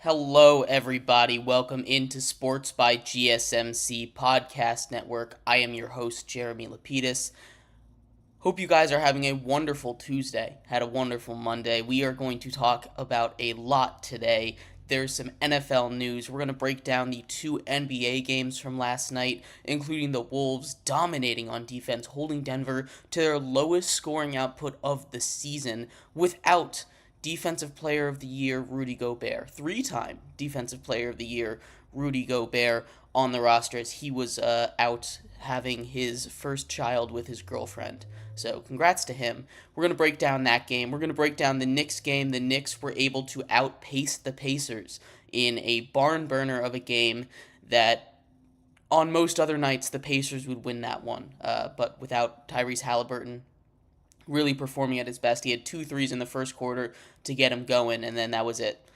Hello, everybody. Welcome into Sports by GSMC Podcast Network. I am your host, Jeremy Lapidus. Hope you guys are having a wonderful Tuesday. Had a wonderful Monday. We are going to talk about a lot today. There's some NFL news. We're going to break down the two NBA games from last night, including the Wolves dominating on defense, holding Denver to their lowest scoring output of the season without Defensive Player of the Year Rudy Gobert. Three-time Defensive Player of the Year Rudy Gobert on the roster as he was out having his first child with his girlfriend. So congrats to him. We're going to break down that game. We're going to break down the Knicks game. The Knicks were able to outpace the Pacers in a barn burner of a game that on most other nights the Pacers would win that one. But without Tyrese Halliburton really performing at his best. He had 2 threes in the first quarter to get him going, and then that was it.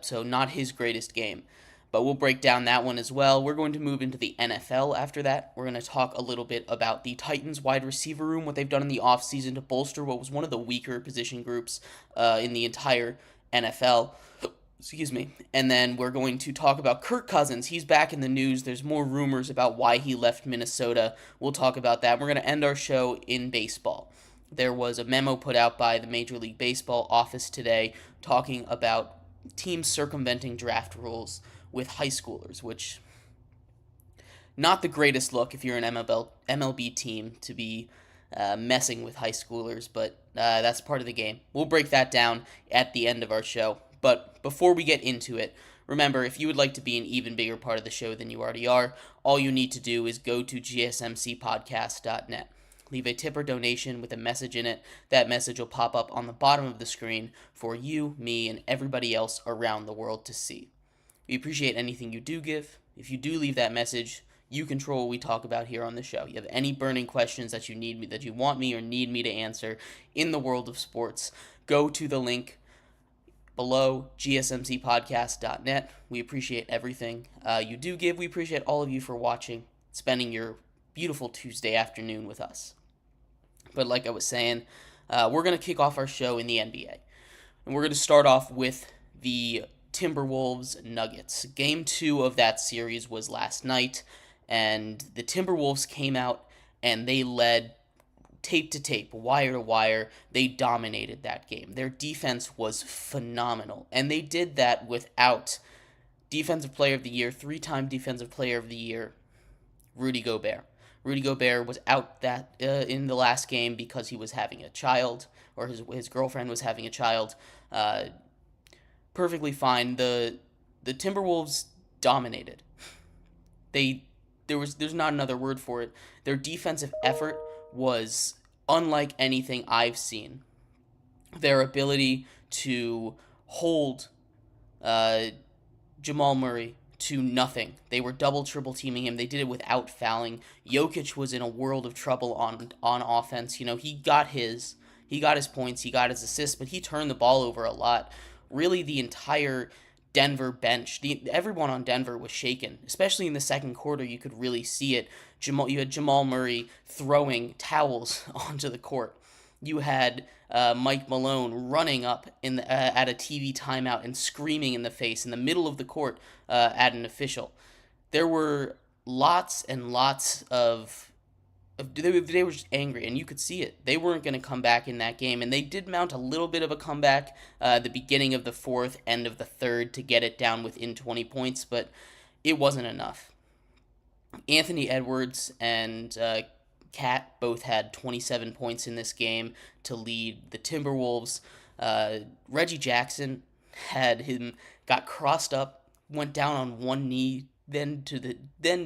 So not his greatest game. But we'll break down that one as well. We're going to move into the NFL after that. We're going to talk a little bit about the Titans wide receiver room, what they've done in the offseason to bolster what was one of the weaker position groups in the entire NFL. Excuse me. And then we're going to talk about Kirk Cousins. He's back in the news. There's more rumors about why he left Minnesota. We'll talk about that. We're going to end our show in baseball. There was a memo put out by the Major League Baseball office today talking about teams circumventing draft rules with high schoolers, which not the greatest look if you're an MLB team to be messing with high schoolers, but that's part of the game. We'll break that down at the end of our show. But before we get into it, remember, if you would like to be an even bigger part of the show than you already are, all you need to do is go to gsmcpodcast.net. Leave a tip or donation with a message in it. That message will pop up on the bottom of the screen for you, me, and everybody else around the world to see. We appreciate anything you do give. If you do leave that message, you control what we talk about here on the show. You have any burning questions that you want me or need me to answer in the world of sports, go to the link below, gsmcpodcast.net. We appreciate everything you do give. We appreciate all of you for watching, spending your beautiful Tuesday afternoon with us. But like I was saying, we're going to kick off our show in the NBA. And we're going to start off with the Timberwolves Nuggets. Game 2 of that series was last night, and the Timberwolves came out and they led tape to tape, wire to wire. They dominated that game. Their defense was phenomenal, and they did that without Defensive Player of the Year, 3-time Defensive Player of the Year, Rudy Gobert. Rudy Gobert was out in the last game because he was having a child, or his girlfriend was having a child. Perfectly fine. The Timberwolves dominated. There's not another word for it. Their defensive effort was unlike anything I've seen. Their ability to hold Jamal Murray to nothing. They were double, triple teaming him. They did it without fouling. Jokic was in a world of trouble on offense. You know, he got his points, he got his assists, but he turned the ball over a lot. Really, the entire Denver bench, everyone on Denver was shaken, especially in the second quarter. You could really see it. You had Jamal Murray throwing towels onto the court. You had Mike Malone running up at a TV timeout and screaming in the face in the middle of the court at an official. There were lots and lots of they were just angry, and you could see it. They weren't going to come back in that game, and they did mount a little bit of a comeback the beginning of the fourth, end of the third, to get it down within 20 points, but it wasn't enough. Anthony Edwards and Cat both had 27 points in this game to lead the Timberwolves. Reggie Jackson got crossed up, went down on one knee, then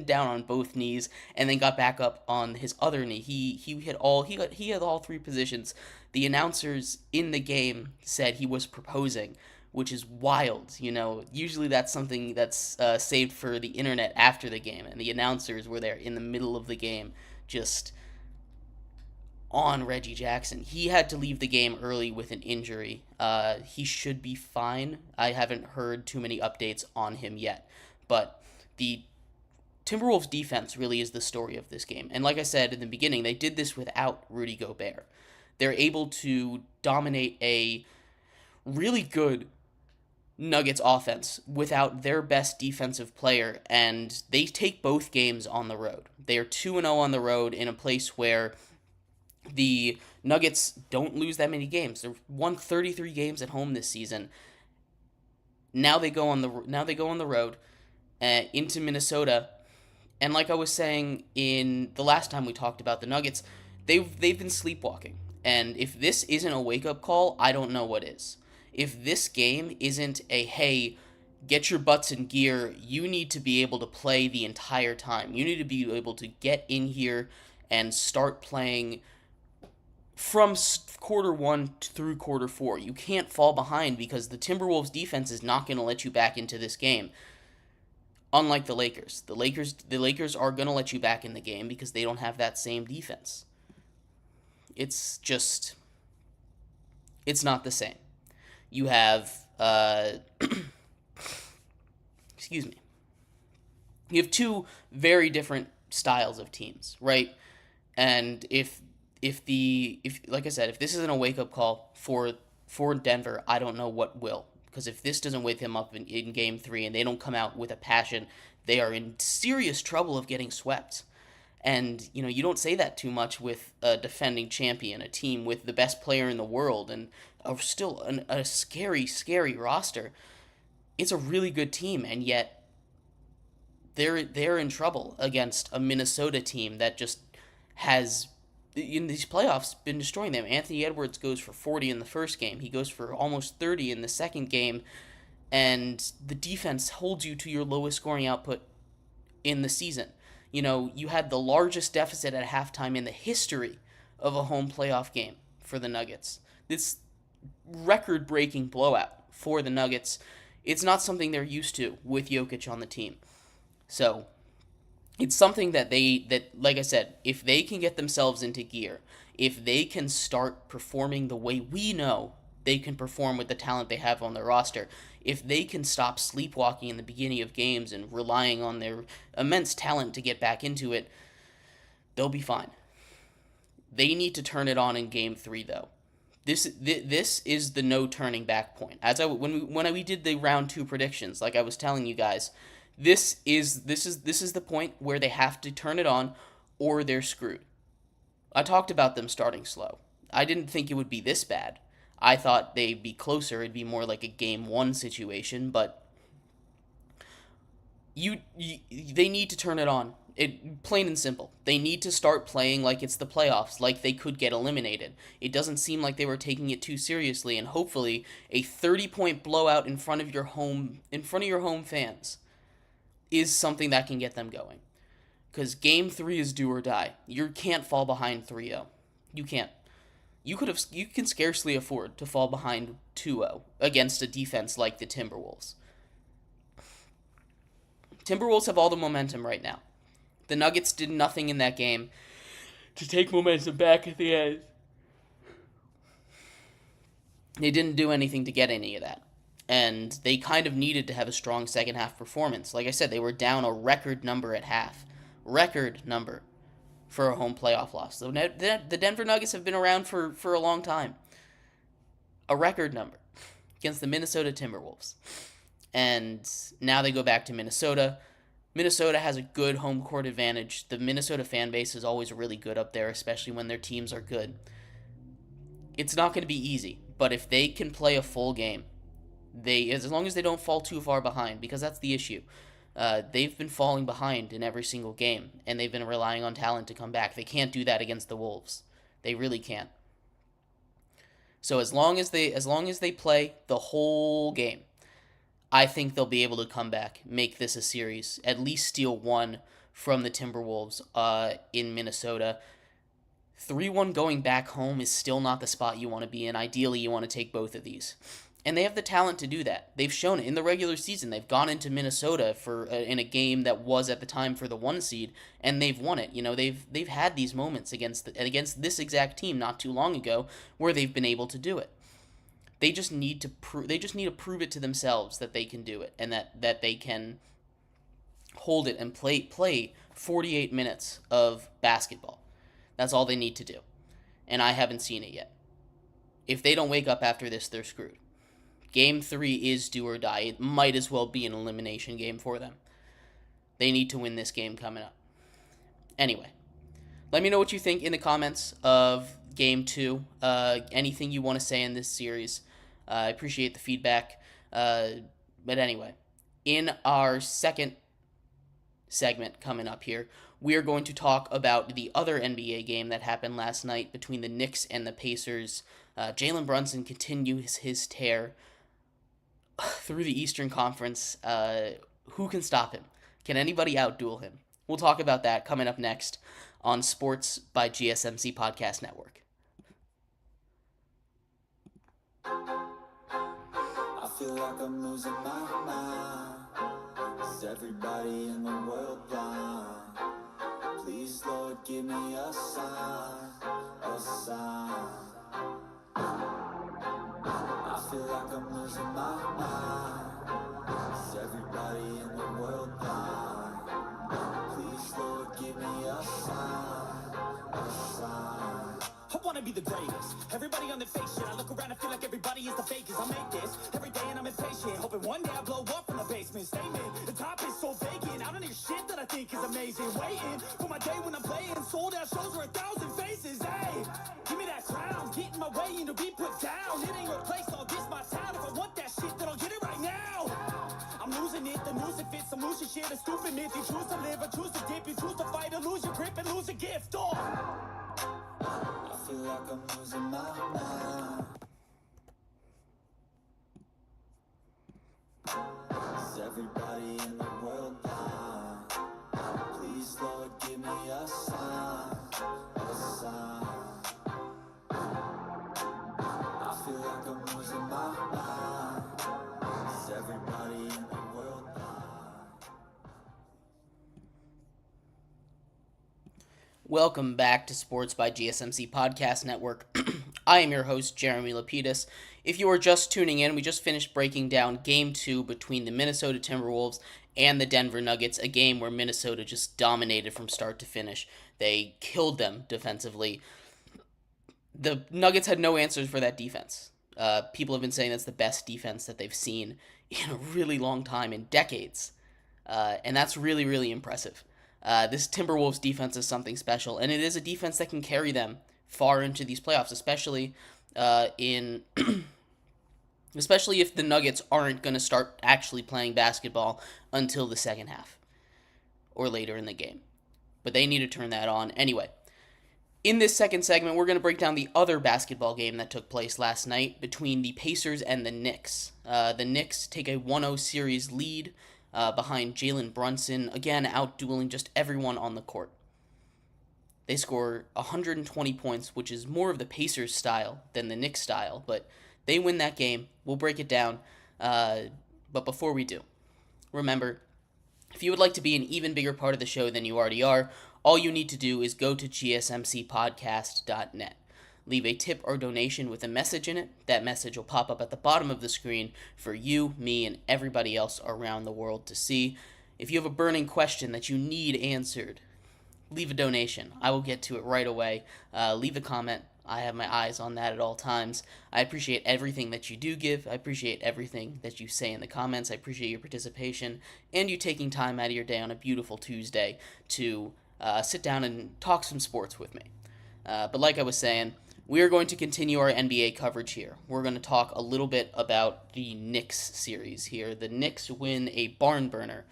down on both knees, and then got back up on his other knee. He had all 3 positions. The announcers in the game said he was proposing, which is wild. You know, usually that's something that's saved for the internet after the game, and the announcers were there in the middle of the game, just on Reggie Jackson. He had to leave the game early with an injury. He should be fine. I haven't heard too many updates on him yet, but the Timberwolves defense really is the story of this game. And like I said in the beginning, they did this without Rudy Gobert. They're able to dominate a really good Nuggets offense without their best defensive player, and they take both games on the road. They are 2-0 on the road in a place where the Nuggets don't lose that many games. They've won 33 games at home this season. Now they go on the road into Minnesota, and like I was saying in the last time we talked about the Nuggets, they've been sleepwalking. And if this isn't a wake-up call, I don't know what is. If this game isn't a, hey, get your butts in gear, you need to be able to play the entire time. You need to be able to get in here and start playing from quarter 1 through quarter 4. You can't fall behind because the Timberwolves defense is not going to let you back into this game. Unlike the Lakers. The Lakers are going to let you back in the game because they don't have that same defense. It's not the same. You have, excuse me. You have two very different styles of teams, right? And if like I said, if this isn't a wake-up call for Denver, I don't know what will. Because if this doesn't wake them up in Game 3 and they don't come out with a passion, they are in serious trouble of getting swept. And, you don't say that too much with a defending champion, a team with the best player in the world, and still a scary, scary roster. It's a really good team, and yet they're in trouble against a Minnesota team that just has, in these playoffs, been destroying them. Anthony Edwards goes for 40 in the first game. He goes for almost 30 in the second game, and the defense holds you to your lowest scoring output in the season. You had the largest deficit at halftime in the history of a home playoff game for the Nuggets. This record-breaking blowout for the Nuggets, it's not something they're used to with Jokic on the team. So, it's something that like I said, if they can get themselves into gear, if they can start performing the way we know they can perform with the talent they have on their roster, if they can stop sleepwalking in the beginning of games and relying on their immense talent to get back into it, they'll be fine. They need to turn it on in Game 3, though. This is the no turning back point. When we did the round 2 predictions, like I was telling you guys, this is the point where they have to turn it on or they're screwed. I talked about them starting slow. I didn't think it would be this bad. I thought they'd be closer. It'd be more like a Game 1 situation, but they need to turn it on. Plain and simple. They need to start playing like it's the playoffs, like they could get eliminated. It doesn't seem like they were taking it too seriously, and hopefully a 30-point blowout in front of your home fans is something that can get them going. Because Game 3 is do or die. You can't fall behind 3-0. You can't. You can scarcely afford to fall behind 2-0 against a defense like the Timberwolves. Timberwolves have all the momentum right now. The Nuggets did nothing in that game to take momentum back at the end. They didn't do anything to get any of that. And they kind of needed to have a strong second half performance. Like I said, they were down a record number at half. Record number for a home playoff loss. The Denver Nuggets have been around for a long time. A record number against the Minnesota Timberwolves. And now they go back to Minnesota. Minnesota has a good home court advantage. The Minnesota fan base is always really good up there, especially when their teams are good. It's not going to be easy, but if they can play a full game, as long as they don't fall too far behind, because that's the issue. They've been falling behind in every single game, and they've been relying on talent to come back. They can't do that against the Wolves. They really can't. So as long as they play the whole game, I think they'll be able to come back, make this a series, at least steal one from the Timberwolves in Minnesota. 3-1 going back home is still not the spot you want to be in. Ideally, you want to take both of these. And they have the talent to do that. They've shown it in the regular season. They've gone into Minnesota in a game that was at the time for the 1 seed, and they've won it. They've had these moments against this exact team not too long ago where they've been able to do it. They just need to prove it to themselves that they can do it and that they can hold it and play 48 minutes of basketball. That's all they need to do. And I haven't seen it yet. If they don't wake up after this, they're screwed. Game 3 is do or die. It might as well be an elimination game for them. They need to win this game coming up. Anyway, let me know what you think in the comments of Game 2. Anything you want to say in this series. I appreciate the feedback. But anyway, in our second segment coming up here, we are going to talk about the other NBA game that happened last night between the Knicks and the Pacers. Jalen Brunson continues his tear through the Eastern Conference. Who can stop him? Can anybody outduel him? We'll talk about that coming up next on Sports by GSMC Podcast Network. I feel like I'm losing my mind. Is everybody in the world blind? Please, Lord, give me a sign, a sign. I feel like I'm losing my mind. Is everybody in the world blind? Please, Lord, give me a sign, a sign. I wanna be the greatest. Everybody on the fake shit. I look around and feel like everybody is the fakest. I make this every day and I'm impatient. Hoping one day I blow up from the basement. Statement, the top is so vacant. I don't hear shit that I think is amazing. Waiting for my day when I'm playing. Sold out shows for 1,000 faces. Hey, give me that crown. Get in my way and to be put down. It ain't your place, I'll diss my town. If I want that shit, then I'll get it right now. I'm losing it, the news it fits. I'm losing shit, a stupid myth. You choose to live or choose to dip. You choose to fight or lose your grip and lose a gift. Oh. I feel like I'm losing my mind. Is everybody in the world blind? Please, Lord, give me a sign, a sign. I feel like I'm losing my mind. Is everybody in the world blind? Welcome back to Sports by GSMC Podcast Network. I am your host, Jeremy Lapidus. If you are just tuning in, we just finished breaking down Game 2 between the Minnesota Timberwolves and the Denver Nuggets, a game where Minnesota just dominated from start to finish. They killed them defensively. The Nuggets had no answers for that defense. People have been saying that's the best defense that they've seen in a really long time, in decades. And that's really, really impressive. This Timberwolves defense is something special, and it is a defense that can carry them far into these playoffs, especially especially if the Nuggets aren't going to start actually playing basketball until the second half or later in the game. But they need to turn that on. Anyway, in this second segment, we're going to break down the other basketball game that took place last night between the Pacers and the Knicks. The Knicks take a 1-0 series lead behind Jalen Brunson, again outdueling just everyone on the court. They score 120 points, which is more of the Pacers style than the Knicks style, but they win that game. We'll break it down, but before we do, remember, if you would like to be an even bigger part of the show than you already are, all you need to do is go to gsmcpodcast.net. Leave a tip or donation with a message in it. That message will pop up at the bottom of the screen for you, me, and everybody else around the world to see. If you have a burning question that you need answered, leave a donation. I will get to it right away. Leave a comment. I have my eyes on that at all times. I appreciate everything that you do give. I appreciate everything that you say in the comments. I appreciate your participation and you taking time out of your day on a beautiful Tuesday to sit down and talk some sports with me. But like I was saying, we are going to continue our NBA coverage here. We're going to talk a little bit about the Knicks series here. The Knicks win a barn burner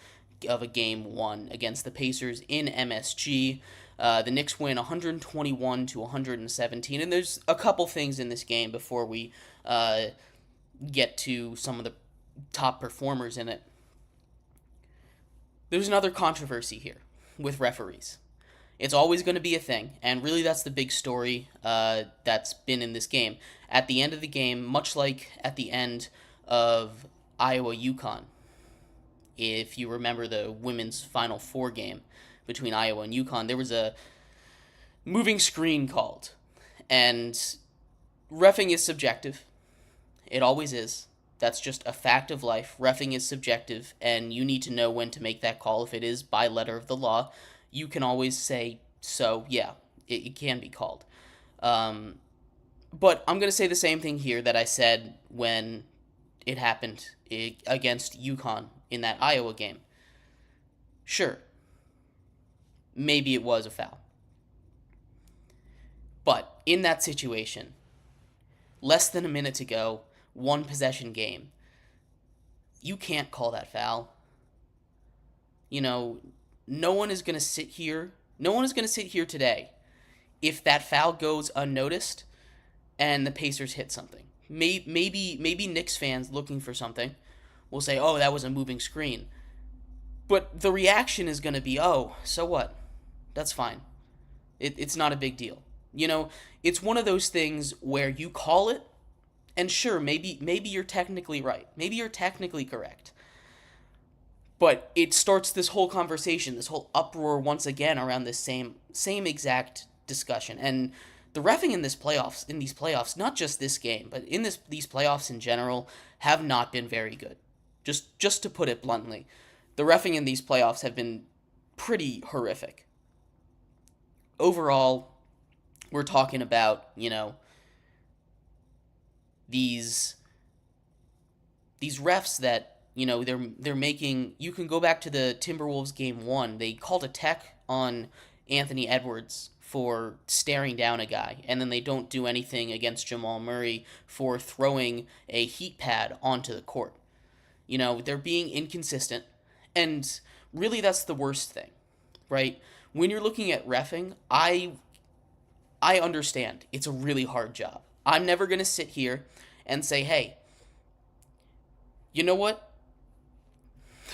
of a Game 1 against the Pacers in MSG. The Knicks win 121 to 117, and there's a couple things in this game before we get to some of the top performers in it. There's another controversy here with referees. It's always going to be a thing, and really that's the big story that's been in this game. At the end of the game, much like at the end of Iowa-UConn, if you remember the women's Final Four game between Iowa and UConn, there was a moving screen called. And reffing is subjective. It always is. That's just a fact of life. Reffing is subjective, and you need to know when to make that call. If it is by letter of the law, you can always say, so, yeah, it can be called. But I'm going to say the same thing here that I said when it happened against UConn in that Iowa game. Sure, maybe it was a foul. But in that situation, less than a minute to go, one possession game, you can't call that foul. You know, no one is going to sit here. No one is going to sit here today if that foul goes unnoticed and the Pacers hit something. Maybe Knicks fans looking for something will say, "Oh, that was a moving screen." But the reaction is going to be, "Oh, so what? That's fine. It's not a big deal." You know, it's one of those things where you call it, and sure, maybe you're technically right. Maybe you're technically correct. But it starts this whole conversation, this whole uproar once again around this same exact discussion. And the refing in these playoffs, not just this game, but in these playoffs in general, have not been very good. Just to put it bluntly, the refing in these playoffs have been pretty horrific. Overall, we're talking about, these refs that, they're making. You can go back to the Timberwolves game 1. They called a tech on Anthony Edwards for staring down a guy, and then they don't do anything against Jamal Murray for throwing a heat pad onto the court. They're being inconsistent, and really that's the worst thing, right? When you're looking at reffing, I understand it's a really hard job. I'm never going to sit here and say, "Hey, you know what?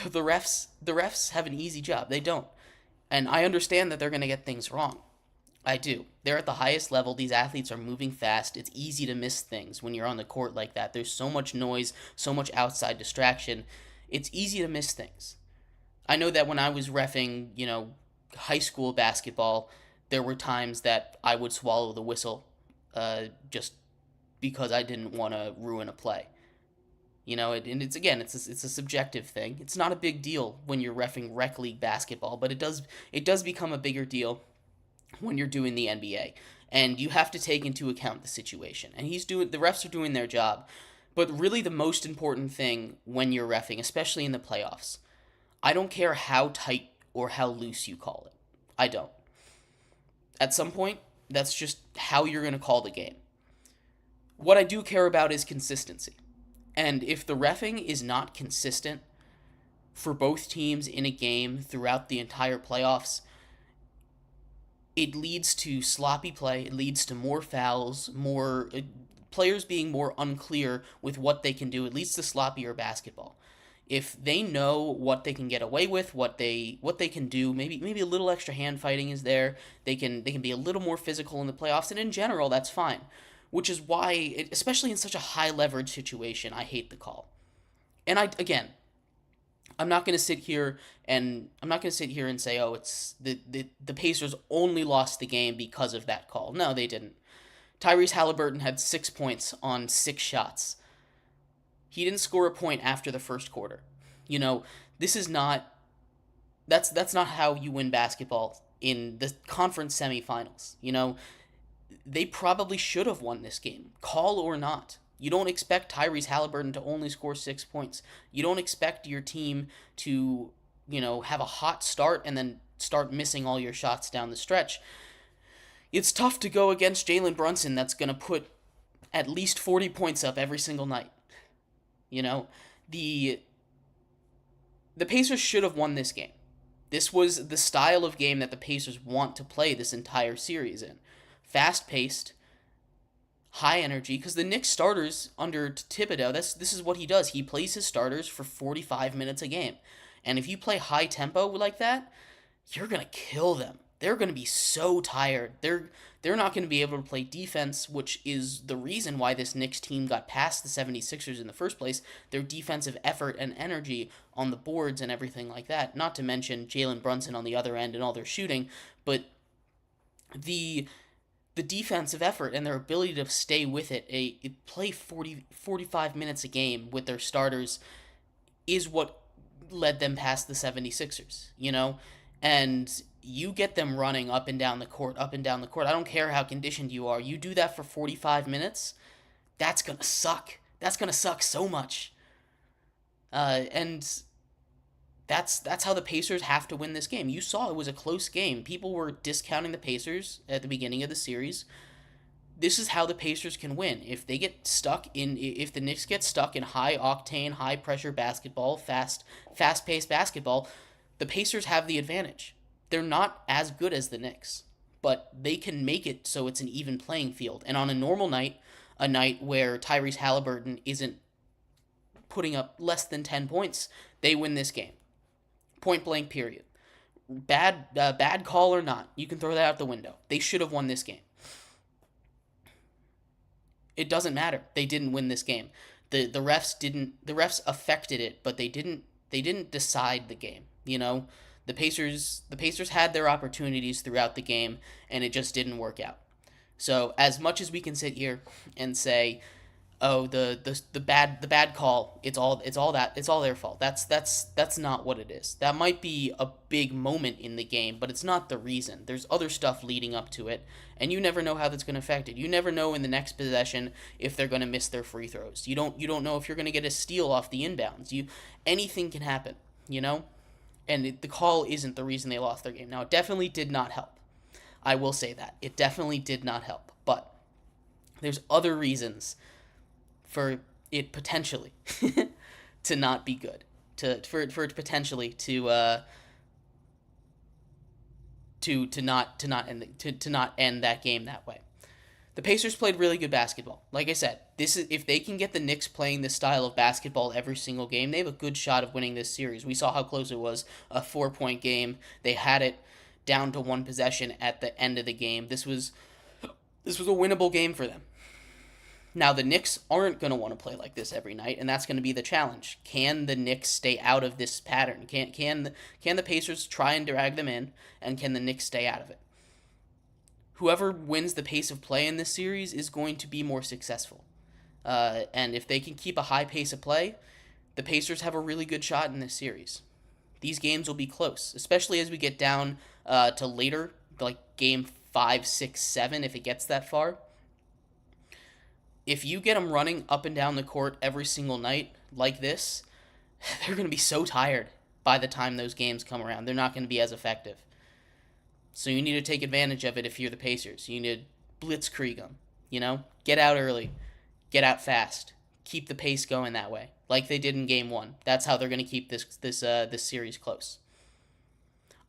The refs have an easy job." They don't. And I understand that they're going to get things wrong. I do. They're at the highest level. These athletes are moving fast. It's easy to miss things when you're on the court like that. There's so much noise, so much outside distraction. It's easy to miss things. I know that when I was reffing, high school basketball, there were times that I would swallow the whistle just because I didn't want to ruin a play. And it's a subjective thing. It's not a big deal when you're reffing rec league basketball, but it does become a bigger deal when you're doing the NBA, and you have to take into account the situation. And the refs are doing their job, but really the most important thing when you're reffing, especially in the playoffs, I don't care how tight or how loose you call it. I don't. At some point, that's just how you're going to call the game. What I do care about is consistency. And if the reffing is not consistent for both teams in a game throughout the entire playoffs, it leads to sloppy play. It leads to more fouls, more players being more unclear with what they can do. It leads to sloppier basketball. If they know what they can get away with, what they can do, maybe a little extra hand fighting is there. They can be a little more physical in the playoffs, and in general, that's fine. Which is why, especially in such a high leverage situation, I hate the call. And I'm not going to sit here and say, "Oh, it's the Pacers only lost the game because of that call." No, they didn't. Tyrese Halliburton had 6 points on 6 shots. He didn't score a point after the first quarter. This is not. That's not how you win basketball in the conference semifinals. They probably should have won this game, call or not. You don't expect Tyrese Halliburton to only score 6 points. You don't expect your team to, have a hot start and then start missing all your shots down the stretch. It's tough to go against Jalen Brunson that's going to put at least 40 points up every single night. The Pacers should have won this game. This was the style of game that the Pacers want to play this entire series in. Fast-paced, high energy, because the Knicks starters under Thibodeau, this is what he does. He plays his starters for 45 minutes a game. And if you play high tempo like that, you're going to kill them. They're going to be so tired. They're not going to be able to play defense, which is the reason why this Knicks team got past the 76ers in the first place. Their defensive effort and energy on the boards and everything like that. Not to mention Jalen Brunson on the other end and all their shooting, but the defensive effort and their ability to stay with it, play 45 minutes a game with their starters is what led them past the 76ers, And you get them running up and down the court. I don't care how conditioned you are. You do that for 45 minutes, that's going to suck. That's going to suck so much. And that's how the Pacers have to win this game. You saw it was a close game. People were discounting the Pacers at the beginning of the series. This is how the Pacers can win. If the Knicks get stuck in high octane, high pressure basketball, fast paced basketball, the Pacers have the advantage. They're not as good as the Knicks, but they can make it so it's an even playing field. And on a normal night, a night where Tyrese Halliburton isn't putting up less than 10 points, they win this game. Point blank, period. Bad call or not, you can throw that out the window. They should have won this game. It doesn't matter. They didn't win this game. The refs affected it, but they didn't decide the game. The Pacers had their opportunities throughout the game, and it just didn't work out. So as much as we can sit here and say, oh, the bad call, it's all their fault. That's not what it is. That might be a big moment in the game, but it's not the reason. There's other stuff leading up to it, and you never know how that's going to affect it. You never know in the next possession if they're going to miss their free throws. You don't know if you're going to get a steal off the inbounds. Anything can happen, And the call isn't the reason they lost their game. Now, it definitely did not help. I will say that. It definitely did not help. But there's other reasons for it potentially to not be good, for it potentially to not end that game that way. The Pacers played really good basketball. Like I said, if they can get the Knicks playing this style of basketball every single game, they have a good shot of winning this series. We saw how close it was, a 4-point game. They had it down to one possession at the end of the game. This was a winnable game for them. Now, the Knicks aren't going to want to play like this every night, and that's going to be the challenge. Can the Knicks stay out of this pattern? Can the Pacers try and drag them in, and can the Knicks stay out of it? Whoever wins the pace of play in this series is going to be more successful. And if they can keep a high pace of play, the Pacers have a really good shot in this series. These games will be close, especially as we get down to later, like game 5, 6, 7, if it gets that far. If you get them running up and down the court every single night like this, they're going to be so tired by the time those games come around. They're not going to be as effective. So you need to take advantage of it if you're the Pacers. You need to blitzkrieg them, Get out early, get out fast, keep the pace going that way, like they did in Game 1. That's how they're going to keep this series close.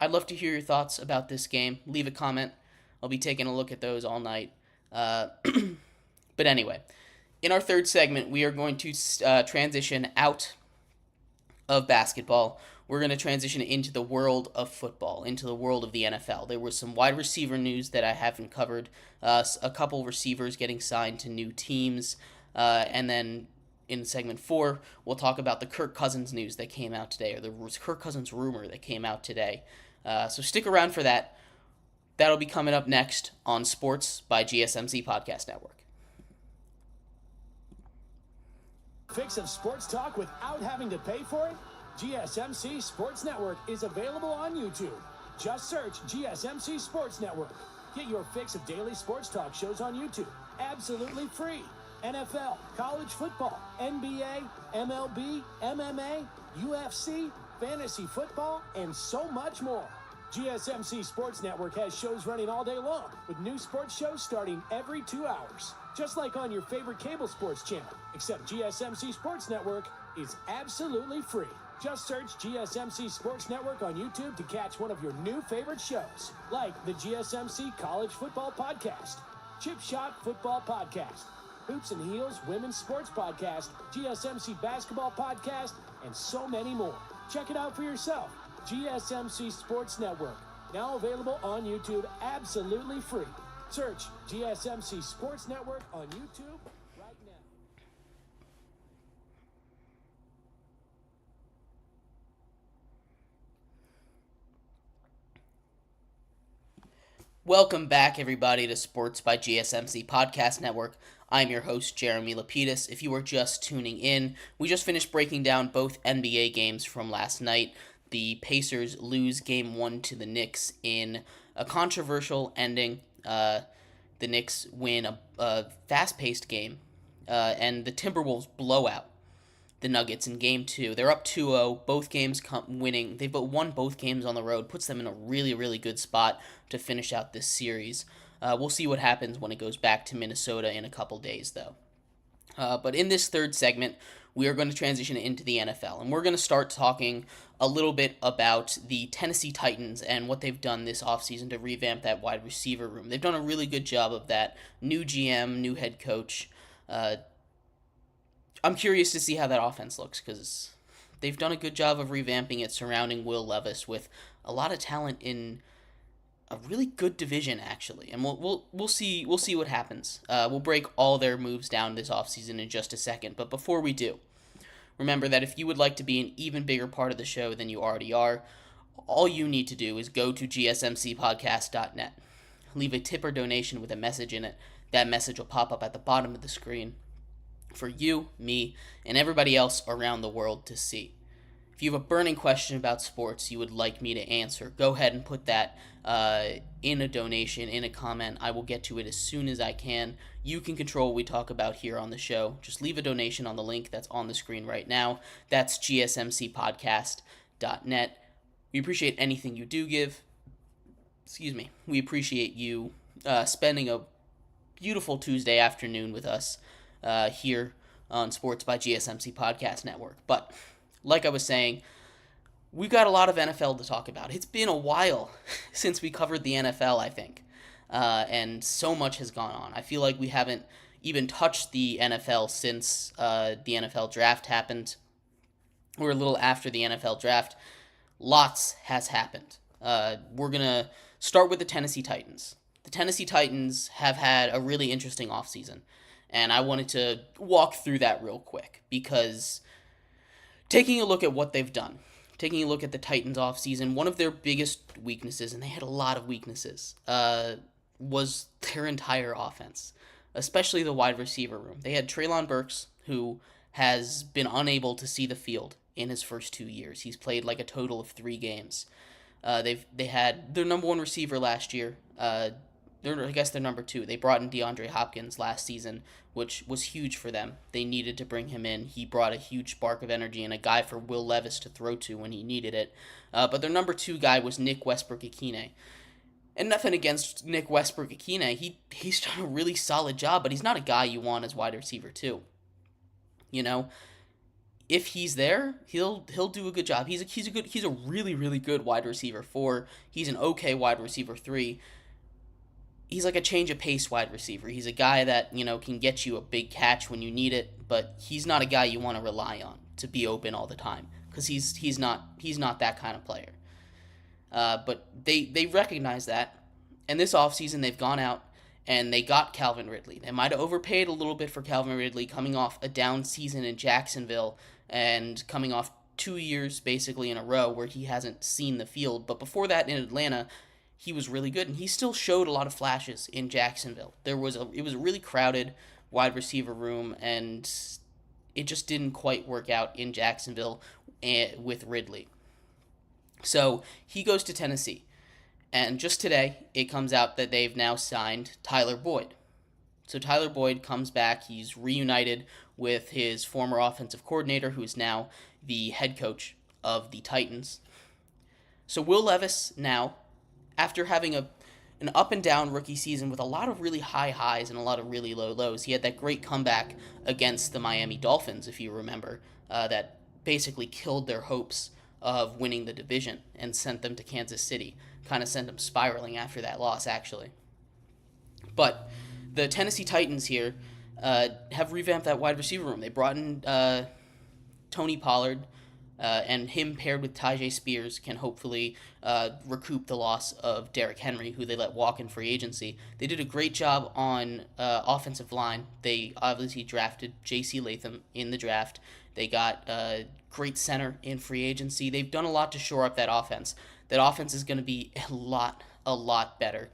I'd love to hear your thoughts about this game. Leave a comment. I'll be taking a look at those all night. But anyway, in our third segment, we are going to transition out of basketball. We're going to transition into the world of football, into the world of the NFL. There was some wide receiver news that I haven't covered, a couple receivers getting signed to new teams, and then in segment 4, we'll talk about the Kirk Cousins news that came out today, or the Kirk Cousins rumor that came out today. So stick around for that. That'll be coming up next on Sports by GSMC Podcast Network. Fix of sports talk without having to pay for it? GSMC Sports Network is available on YouTube. Just search GSMC Sports Network. Get your fix of daily sports talk shows on YouTube, absolutely free. NFL, college football, NBA, MLB, MMA, UFC, fantasy football, and so much more. GSMC Sports Network has shows running all day long, with new sports shows starting every 2 hours. Just like on your favorite cable sports channel, except GSMC Sports Network is absolutely free. Just search GSMC Sports Network on YouTube to catch one of your new favorite shows, like the GSMC College Football Podcast, Chip Shot Football Podcast, Hoops and Heels Women's Sports Podcast, GSMC Basketball Podcast, and so many more. Check it out for yourself. GSMC Sports Network, now available on YouTube absolutely free. Search GSMC Sports Network on YouTube right now. Welcome back, everybody, to Sports by GSMC Podcast Network. I'm your host, Jeremy Lapidus. If you are just tuning in, we just finished breaking down both NBA games from last night. The Pacers lose Game 1 to the Knicks in a controversial ending. The Knicks win a fast-paced game, and the Timberwolves blow out the Nuggets in Game 2. They're up 2-0, both games winning. They've won both games on the road, puts them in a really, really good spot to finish out this series. We'll see what happens when it goes back to Minnesota in a couple days, though. But in this third segment, we are going to transition into the NFL, and we're going to start talking a little bit about the Tennessee Titans and what they've done this offseason to revamp that wide receiver room. They've done a really good job of that. New GM, new head coach. I'm curious to see how that offense looks because they've done a good job of revamping it, surrounding Will Levis with a lot of talent in a really good division, actually. And we'll see what happens. We'll break all their moves down this offseason in just a second. But before we do, remember that if you would like to be an even bigger part of the show than you already are, all you need to do is go to GSMCpodcast.net. Leave a tip or donation with a message in it. That message will pop up at the bottom of the screen for you, me, and everybody else around the world to see. If you have a burning question about sports you would like me to answer, go ahead and put that in a donation, in a comment. I will get to it as soon as I can. You can control what we talk about here on the show. Just leave a donation on the link that's on the screen right now. That's gsmcpodcast.net. We appreciate anything you do give. We appreciate you spending a beautiful Tuesday afternoon with us here on Sports by GSMC Podcast Network. But like I was saying, we've got a lot of NFL to talk about. It's been a while since we covered the NFL, I think, and so much has gone on. I feel like we haven't even touched the NFL since the NFL draft happened, or a little after the NFL draft. Lots has happened. We're going to start with the Tennessee Titans. The Tennessee Titans have had a really interesting offseason, and I wanted to walk through that real quick because taking a look at what they've done, taking a look at the Titans offseason, one of their biggest weaknesses, and they had a lot of weaknesses, was their entire offense, especially the wide receiver room. They had Treylon Burks, who has been unable to see the field in his first 2 years. He's played like a total of 3 games. They had their number 1 receiver last year. Their number 2. They brought in DeAndre Hopkins last season, which was huge for them. They needed to bring him in. He brought a huge spark of energy and a guy for Will Levis to throw to when he needed it. But their number 2 guy was Nick Westbrook-Ikhine. And nothing against Nick Westbrook-Ikhine. He's done a really solid job, but he's not a guy you want as wide receiver 2. You know, if he's there, he'll do a good job. He's a really, really good wide receiver 4. He's an okay wide receiver 3. He's like a change of pace wide receiver. He's a guy that, can get you a big catch when you need it, but he's not a guy you want to rely on to be open all the time because he's not that kind of player. But they recognize that, and this offseason they've gone out and they got Calvin Ridley. They might have overpaid a little bit for Calvin Ridley coming off a down season in Jacksonville and coming off 2 years basically in a row where he hasn't seen the field. But before that in Atlanta, he was really good, and he still showed a lot of flashes in Jacksonville. It was a really crowded wide receiver room, and it just didn't quite work out in Jacksonville with Ridley. So he goes to Tennessee, and just today it comes out that they've now signed Tyler Boyd. So Tyler Boyd comes back. He's reunited with his former offensive coordinator, who is now the head coach of the Titans. So Will Levis now, after having an up-and-down rookie season with a lot of really high highs and a lot of really low lows, he had that great comeback against the Miami Dolphins, if you remember, that basically killed their hopes of winning the division and sent them to Kansas City. Kind of sent them spiraling after that loss, actually. But the Tennessee Titans here have revamped that wide receiver room. They brought in Tony Pollard, and him paired with Tyjae Spears can hopefully recoup the loss of Derrick Henry, who they let walk in free agency. They did a great job on offensive line. They obviously drafted J.C. Latham in the draft. They got a great center in free agency. They've done a lot to shore up that offense. That offense is going to be a lot better.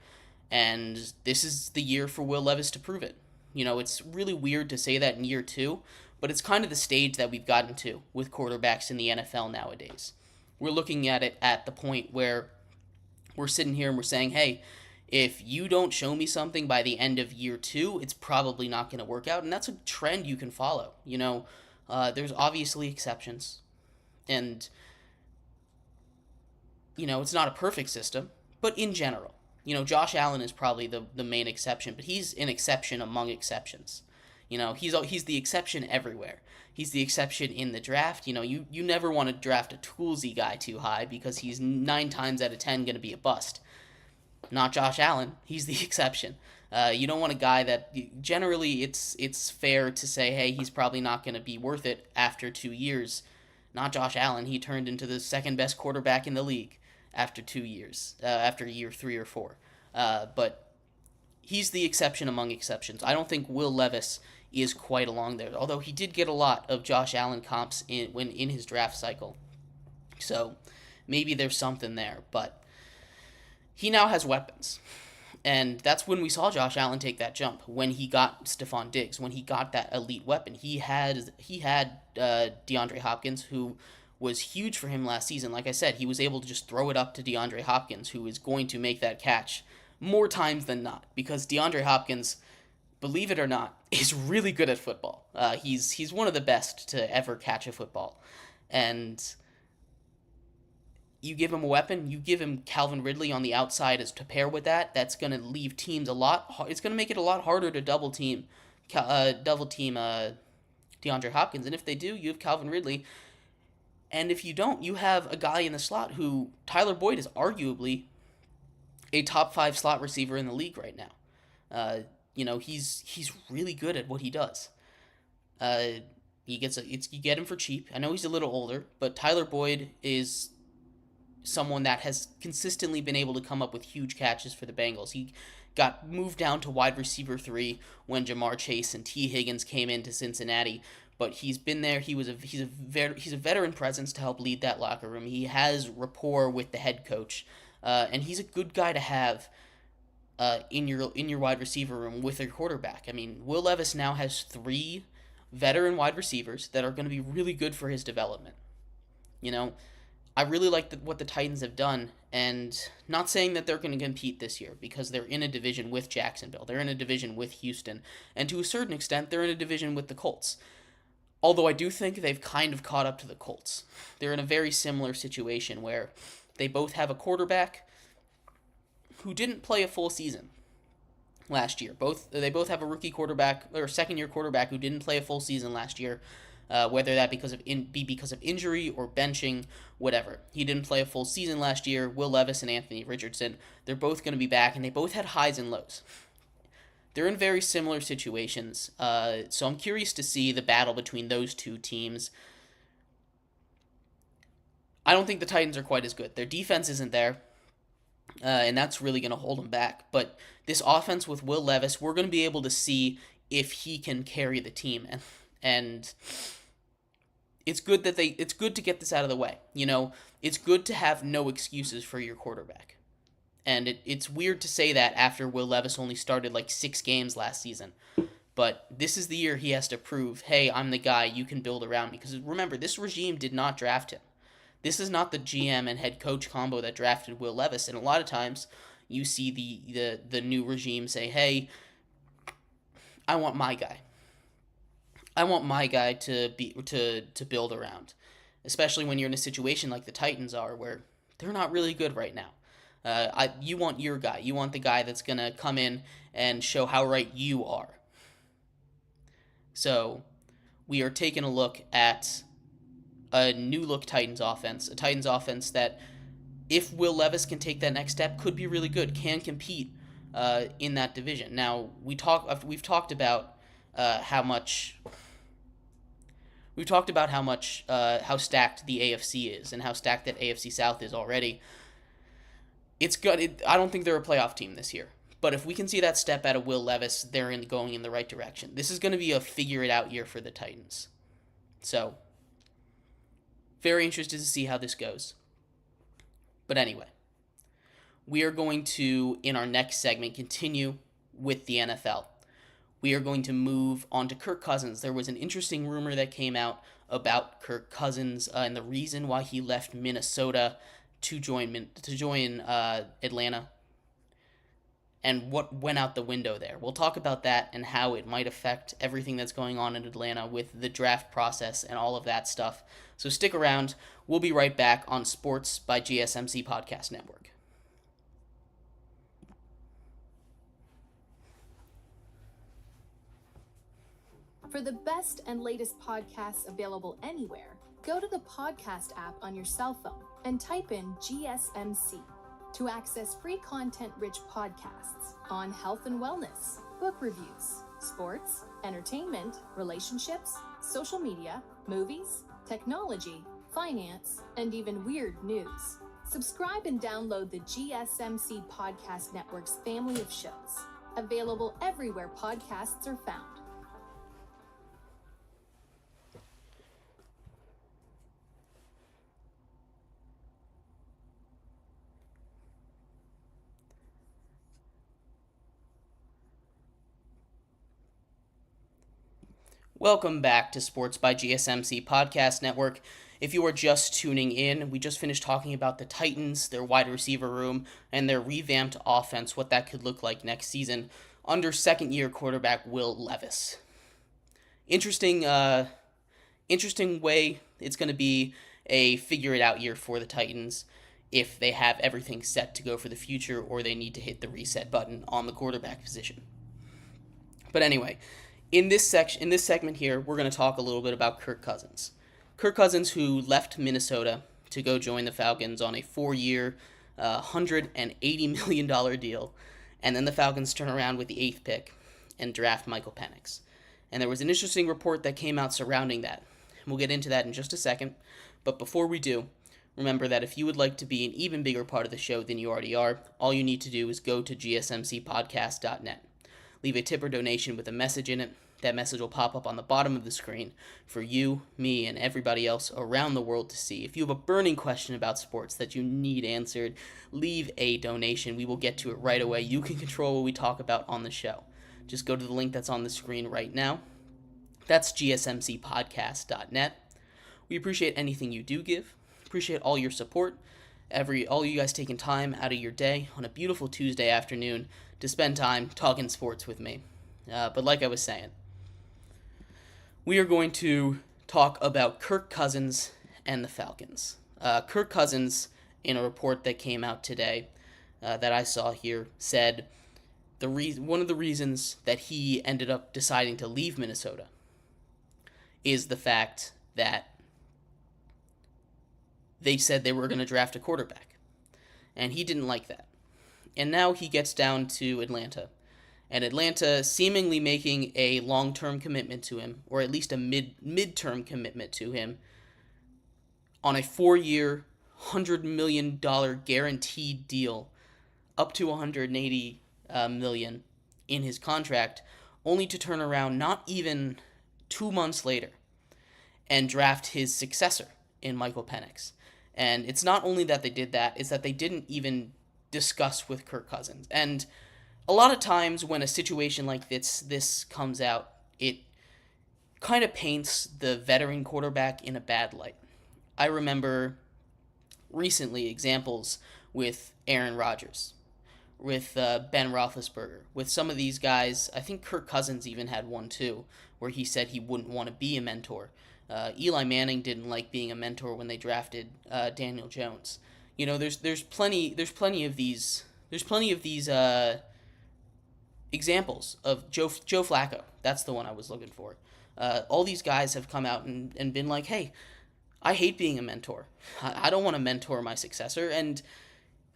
And this is the year for Will Levis to prove it. It's really weird to say that in year 2, but it's kind of the stage that we've gotten to with quarterbacks in the NFL nowadays. We're looking at it at the point where we're sitting here and we're saying, hey, if you don't show me something by the end of year 2, it's probably not going to work out. And that's a trend you can follow. There's obviously exceptions, and it's not a perfect system, but in general, Josh Allen is probably the main exception, but he's an exception among exceptions. He's the exception everywhere. He's the exception in the draft. You never want to draft a toolsy guy too high because he's 9 times out of 10 going to be a bust. Not Josh Allen. He's the exception. You don't want a guy that generally it's fair to say, hey, he's probably not going to be worth it after 2 years. Not Josh Allen. He turned into the second best quarterback in the league after 2 years, after year 3 or 4. But he's the exception among exceptions. I don't think Will Levis is quite along there, although he did get a lot of Josh Allen comps in his draft cycle. So maybe there's something there, but he now has weapons. And that's when we saw Josh Allen take that jump, when he got Stephon Diggs, when he got that elite weapon. He had DeAndre Hopkins, who was huge for him last season. Like I said, he was able to just throw it up to DeAndre Hopkins, who is going to make that catch more times than not, because DeAndre Hopkins, believe it or not, is really good at football. He's one of the best to ever catch a football. And you give him a weapon, you give him Calvin Ridley on the outside as to pair with that, that's going to leave teams it's going to make it a lot harder to double team DeAndre Hopkins. And if they do, you have Calvin Ridley. And if you don't, you have a guy in the slot who, Tyler Boyd, is arguably a top 5 slot receiver in the league right now. He's really good at what he does. You get him for cheap. I know he's a little older, but Tyler Boyd is someone that has consistently been able to come up with huge catches for the Bengals. He got moved down to wide receiver 3 when Jamar Chase and T. Higgins came into Cincinnati, but he's been there. He's a veteran presence to help lead that locker room. He has rapport with the head coach, and he's a good guy to have in your wide receiver room with your quarterback. I mean, Will Levis now has 3 veteran wide receivers that are going to be really good for his development. I really like what the Titans have done, and not saying that they're going to compete this year, because they're in a division with Jacksonville, they're in a division with Houston, and to a certain extent, they're in a division with the Colts. Although I do think they've kind of caught up to the Colts. They're in a very similar situation where they both have a quarterback who didn't play a full season last year. They both have a rookie quarterback or second-year quarterback who didn't play a full season last year. Whether that be because of injury or benching, whatever. He didn't play a full season last year. Will Levis and Anthony Richardson, they're both going to be back, and they both had highs and lows. They're in very similar situations, so I'm curious to see the battle between those two teams. I don't think the Titans are quite as good. Their defense isn't there, and that's really going to hold them back. But this offense with Will Levis, we're going to be able to see if he can carry the team, and it's good to get this out of the way. It's good to have no excuses for your quarterback. And it's weird to say that after Will Levis only started like 6 games last season. But this is the year he has to prove, hey, I'm the guy you can build around. Because remember, this regime did not draft him. This is not the GM and head coach combo that drafted Will Levis. And a lot of times you see the new regime say, hey, I want my guy. I want my guy to build around, especially when you're in a situation like the Titans are, where they're not really good right now. You want your guy. You want the guy that's gonna come in and show how right you are. So, we are taking a look at a new look Titans offense, a Titans offense that, if Will Levis can take that next step, could be really good, can compete in that division. Now, we've talked about how stacked the AFC is and how stacked that AFC South is already. It's good. I don't think they're a playoff team this year, but if we can see that step out of Will Levis, they're going in the right direction. This is going to be a figure it out year for the Titans. So, very interested to see how this goes. But anyway, we are going to, in our next segment, continue with the NFL. We are going to move on to Kirk Cousins. There was an interesting rumor that came out about Kirk Cousins and the reason why he left Minnesota to join Atlanta. and what went out the window there. We'll talk about that and how it might affect everything that's going on in Atlanta with the draft process and all of that stuff. So stick around. We'll be right back on Sports by GSMC Podcast Network. For the best and latest podcasts available anywhere, go to the podcast app on your cell phone and type in GSMC to access free content-rich podcasts on health and wellness, book reviews, sports, entertainment, relationships, social media, movies, technology, finance, and even weird news. Subscribe and download the GSMC Podcast Network's family of shows, available everywhere podcasts are found. Welcome back to Sports by GSMC Podcast Network. If you are just tuning in, we just finished talking about the Titans, their wide receiver room, and their revamped offense, what that could look like next season under second-year quarterback Will Levis. Interesting way it's going to be a figure-it-out year for the Titans if they have everything set to go for the future or they need to hit the reset button on the quarterback position. But anyway, in this segment here, we're going to talk a little bit about Kirk Cousins. Kirk Cousins, who left Minnesota to go join the Falcons on a 4-year, $180 million deal, and then the Falcons turn around with the 8th pick and draft Michael Penix. And there was an interesting report that came out surrounding that. We'll get into that in just a second, but before we do, remember that if you would like to be an even bigger part of the show than you already are, all you need to do is go to gsmcpodcast.net. Leave a tip or donation with a message in it. That message will pop up on the bottom of the screen for you, me, and everybody else around the world to see. If you have a burning question about sports that you need answered, leave a donation. We will get to it right away. You can control what we talk about on the show. Just go to the link that's on the screen right now. That's gsmcpodcast.net. We appreciate anything you do give. Appreciate all your support. All you guys taking time out of your day on a beautiful Tuesday afternoon to spend time talking sports with me. But like I was saying, we are going to talk about Kirk Cousins and the Falcons. Kirk Cousins, in a report that came out today that I saw here, said one of the reasons that he ended up deciding to leave Minnesota is the fact that they said they were going to draft a quarterback. And he didn't like that. And now he gets down to Atlanta. And Atlanta seemingly making a long-term commitment to him, or at least a mid-term commitment to him, on a 4-year, $100 million guaranteed deal, up to $180 million in his contract, only to turn around not even 2 months later and draft his successor in Michael Penix. And it's not only that they did that, it's that they didn't even discuss with Kirk Cousins. And a lot of times when a situation like this comes out, it kind of paints the veteran quarterback in a bad light. I remember recently examples with Aaron Rodgers, with Ben Roethlisberger, with some of these guys. I think Kirk Cousins even had one too, where he said he wouldn't want to be a mentor. Eli Manning didn't like being a mentor when they drafted Daniel Jones. You know, there's plenty of these examples of Joe Flacco. That's the one I was looking for. All these guys have come out and been like, hey, I hate being a mentor. I don't want to mentor my successor. And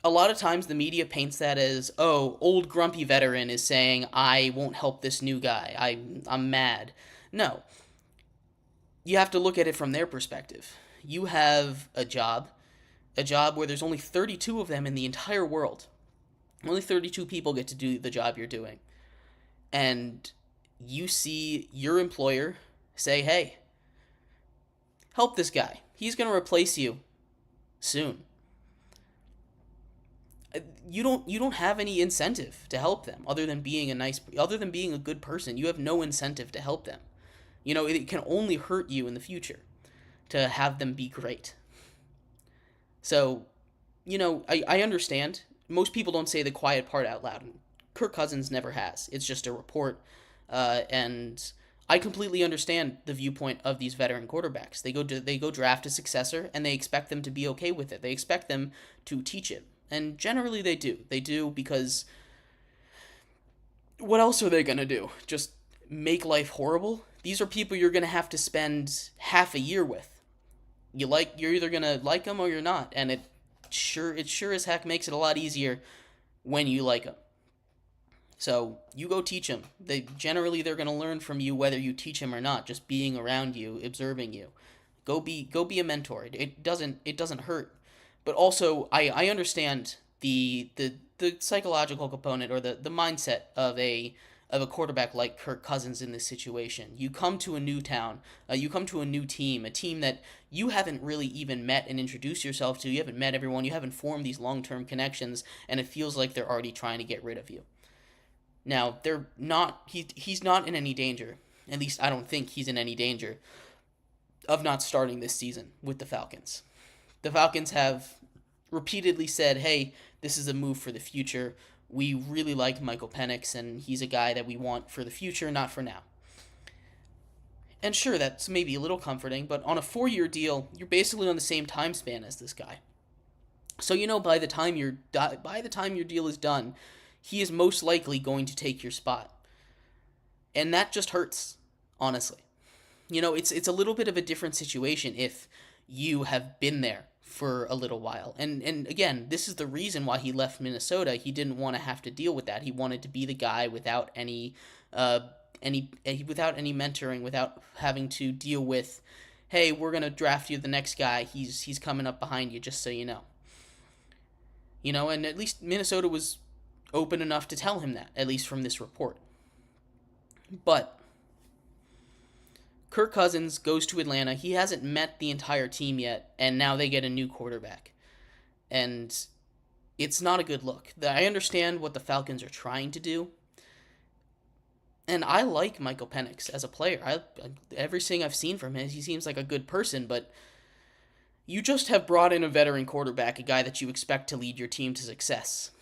a lot of times the media paints that as, oh, old grumpy veteran is saying, I won't help this new guy. I'm mad. No. You have to look at it from their perspective. You have a job where there's only 32 of them in the entire world. Only 32 people get to do the job you're doing. And you see your employer say, hey, help this guy. He's going to replace you soon. You don't have any incentive to help them other than being a good person. You have no incentive to help them. You know, it can only hurt you in the future to have them be great. So, you know, I understand. Most people don't say the quiet part out loud. Kirk Cousins never has. It's just a report, and I completely understand the viewpoint of these veteran quarterbacks. They go draft a successor, and they expect them to be okay with it. They expect them to teach it, and generally they do. They do because what else are they gonna do? Just make life horrible? These are people you're gonna have to spend half a year with. You're either gonna like them or you're not, and it sure as heck makes it a lot easier when you like them. So you go teach them. They're gonna learn from you whether you teach them or not. Just being around you, observing you. Go be a mentor. It doesn't hurt. But also I understand the psychological component or the mindset of a quarterback like Kirk Cousins in this situation. You come to a new town, you come to a new team, a team that you haven't really even met and introduced yourself to. You haven't met everyone. You haven't formed these long-term connections, and it feels like they're already trying to get rid of you. Now, they're not. He's not in any danger. At least I don't think he's in any danger of not starting this season with the Falcons. The Falcons have repeatedly said, "Hey, this is a move for the future. We really like Michael Penix, and he's a guy that we want for the future, not for now." And sure, that's maybe a little comforting, but on a 4-year deal, you're basically on the same time span as this guy. So by the time your deal is done, he is most likely going to take your spot. And that just hurts, honestly. It's a little bit of a different situation if you have been there for a little while. And again, this is the reason why he left Minnesota. He didn't want to have to deal with that. He wanted to be the guy without any mentoring, without having to deal with, "Hey, we're going to draft you the next guy. He's coming up behind you, just so you know." And at least Minnesota was open enough to tell him that, at least from this report. But Kirk Cousins goes to Atlanta. He hasn't met the entire team yet, and now they get a new quarterback. And it's not a good look. I understand what the Falcons are trying to do. And I like Michael Penix as a player. Everything I've seen from him, he seems like a good person, but you just have brought in a veteran quarterback, a guy that you expect to lead your team to success.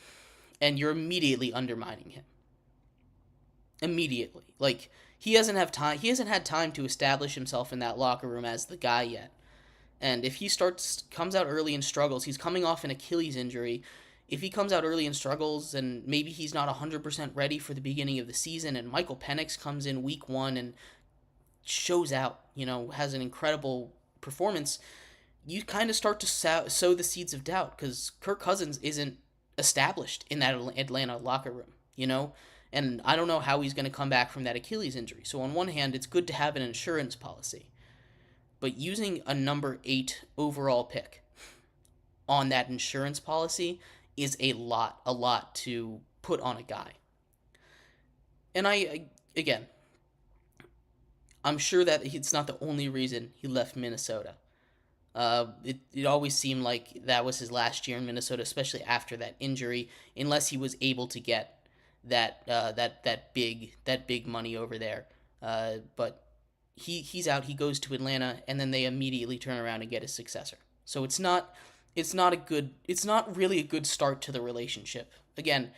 And you're immediately undermining him. Immediately. He hasn't had time to establish himself in that locker room as the guy yet. And if he comes out early and struggles, he's coming off an Achilles injury. If he comes out early and struggles, and maybe he's not 100% ready for the beginning of the season, and Michael Penix comes in week 1 and shows out, has an incredible performance, you kind of start to sow the seeds of doubt, because Kirk Cousins isn't established in that Atlanta locker room, and I don't know how he's going to come back from that Achilles injury. So on one hand, it's good to have an insurance policy, but using a number 8 overall pick on that insurance policy is a lot to put on a guy. And I'm sure that it's not the only reason he left Minnesota. It always seemed like that was his last year in Minnesota, especially after that injury, unless he was able to get that big money over there. But he's out. He goes to Atlanta, and then they immediately turn around and get his successor. So it's not really a good start to the relationship. Again,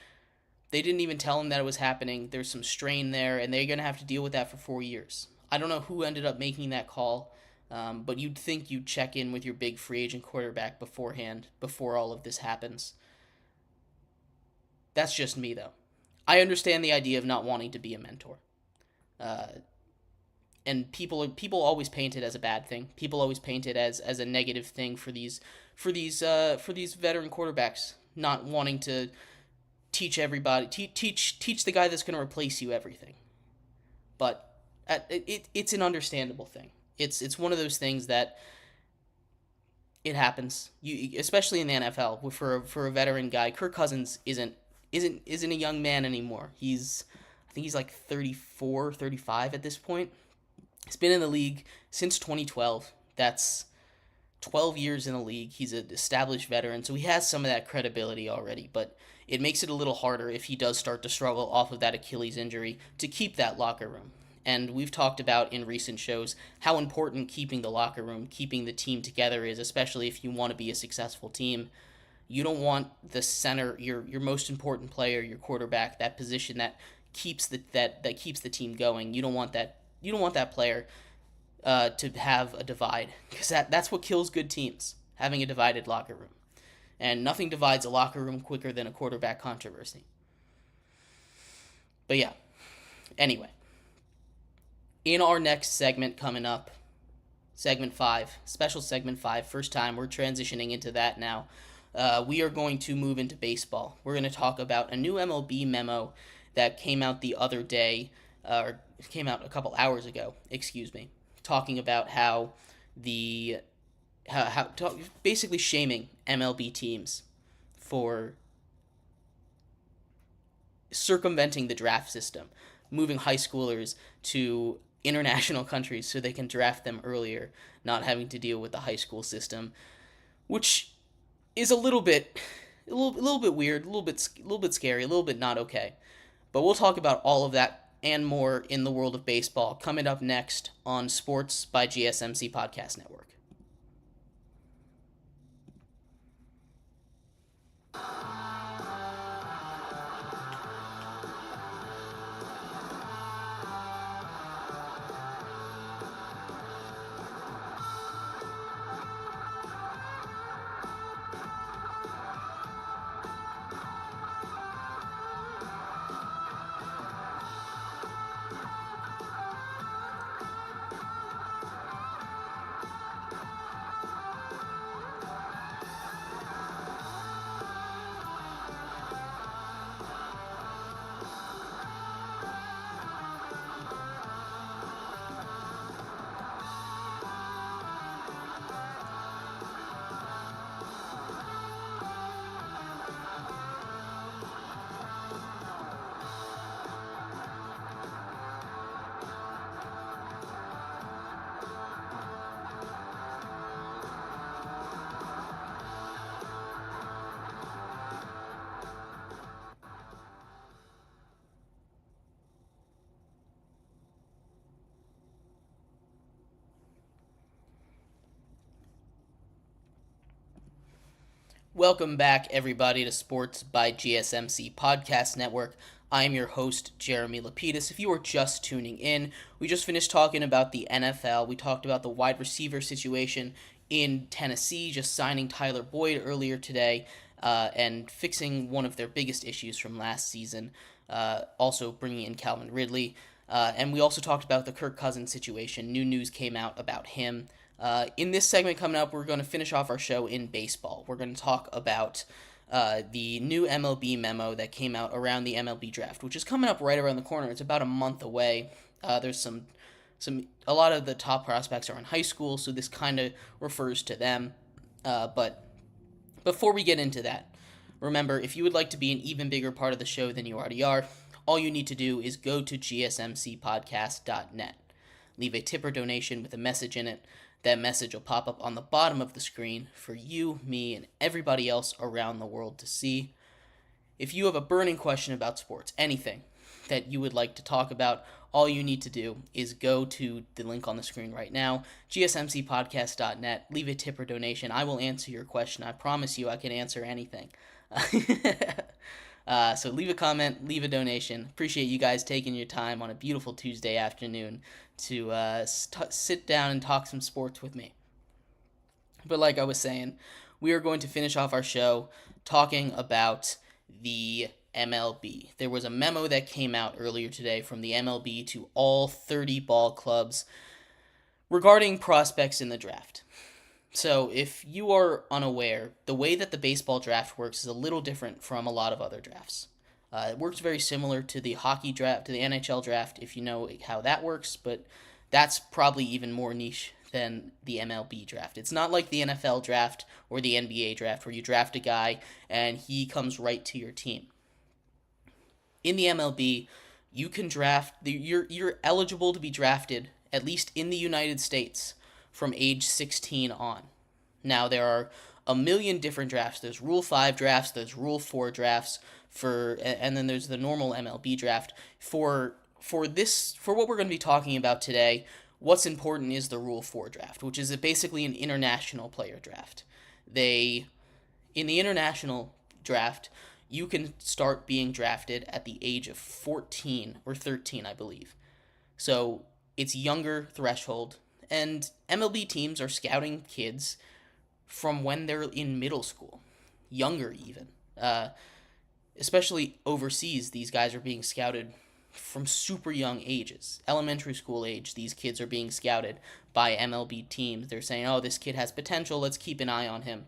they didn't even tell him that it was happening. There's some strain there, and they're gonna have to deal with that for 4 years. I don't know who ended up making that call. But you'd think you'd check in with your big free agent quarterback beforehand, before all of this happens. That's just me, though. I understand the idea of not wanting to be a mentor. And people always paint it as a bad thing. People always paint it as a negative thing for these veteran quarterbacks not wanting to teach everybody, teach the guy that's going to replace you everything. But it's an understandable thing. It's one of those things that it happens. Especially in the NFL, for a veteran guy, Kirk Cousins isn't a young man anymore. I think he's like 34, 35 at this point. He's been in the league since 2012. That's 12 years in the league. He's an established veteran, so he has some of that credibility already, but it makes it a little harder if he does start to struggle off of that Achilles injury to keep that locker room. And we've talked about in recent shows how important keeping the locker room, keeping the team together is, especially if you want to be a successful team. You don't want the center, your most important player, your quarterback, that position that keeps that keeps the team going. You don't want that. You don't want that player to have a divide, because that's what kills good teams, having a divided locker room. And nothing divides a locker room quicker than a quarterback controversy. But yeah, anyway, in our next segment coming up, segment 5, special segment 5, first time we're transitioning into that now. We are going to move into baseball. We're going to talk about a new MLB memo that came out the other day, or came out a couple hours ago, talking about how basically shaming MLB teams for circumventing the draft system, moving high schoolers to international countries so they can draft them earlier, not having to deal with the high school system, which is a little bit weird, a little bit scary, a little bit not okay. But we'll talk about all of that and more in the world of baseball coming up next on Sports by GSMC Podcast Network. Welcome back, everybody, to Sports by GSMC Podcast Network. I am your host, Jeremy Lapidus. If you are just tuning in, we just finished talking about the NFL. We talked about the wide receiver situation in Tennessee, just signing Tyler Boyd earlier today, and fixing one of their biggest issues from last season, also bringing in Calvin Ridley. And we also talked about the Kirk Cousins situation. New news came out about him. In this segment coming up, we're going to finish off our show in baseball. We're going to talk about the new MLB memo that came out around the MLB draft, which is coming up right around the corner. It's about a month away. There's a lot of the top prospects are in high school, so this kind of refers to them. But before we get into that, remember, if you would like to be an even bigger part of the show than you already are, all you need to do is go to gsmcpodcast.net. Leave a tip or donation with a message in it. That message will pop up on the bottom of the screen for you, me, and everybody else around the world to see. If you have a burning question about sports, anything that you would like to talk about, all you need to do is go to the link on the screen right now, gsmcpodcast.net, leave a tip or donation. I will answer your question. I promise you I can answer anything. So leave a comment, leave a donation. Appreciate you guys taking your time on a beautiful Tuesday afternoon to sit down and talk some sports with me. But like I was saying, we are going to finish off our show talking about the MLB. There was a memo that came out earlier today from the MLB to all 30 ball clubs regarding prospects in the draft. So if you are unaware, the way that the baseball draft works is a little different from a lot of other drafts. It works very similar to the hockey draft, to the NHL draft, if you know how that works, but that's probably even more niche than the MLB draft. It's not like the NFL draft or the NBA draft where you draft a guy and he comes right to your team. In the MLB, you can draft, you're eligible to be drafted, at least in the United States, from age 16 on. Now, there are a million different drafts. There's Rule 5 drafts, there's Rule 4 drafts, and then there's the normal MLB draft. For what we're going to be talking about today, what's important is the Rule 4 draft, which is basically an international player draft. In the international draft, you can start being drafted at the age of 14 or 13, I believe. So it's younger threshold, and MLB teams are scouting kids from when they're in middle school, younger even. Especially overseas, these guys are being scouted from super young ages. Elementary school age, these kids are being scouted by MLB teams. They're saying, oh, this kid has potential, let's keep an eye on him.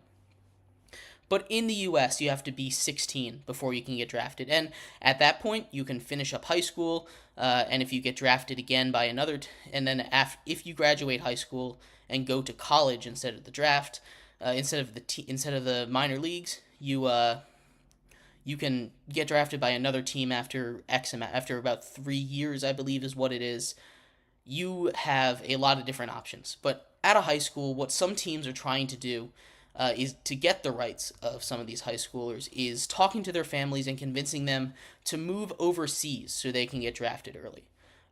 But in the U.S., you have to be 16 before you can get drafted. And at that point, you can finish up high school, and if you get drafted again by another, and then if you graduate high school and go to college instead of the draft, instead of the minor leagues, you can get drafted by another team after after about 3 years, I believe is what it is. You have a lot of different options. But out of high school, what some teams are trying to do is to get the rights of some of these high schoolers is talking to their families and convincing them to move overseas so they can get drafted early.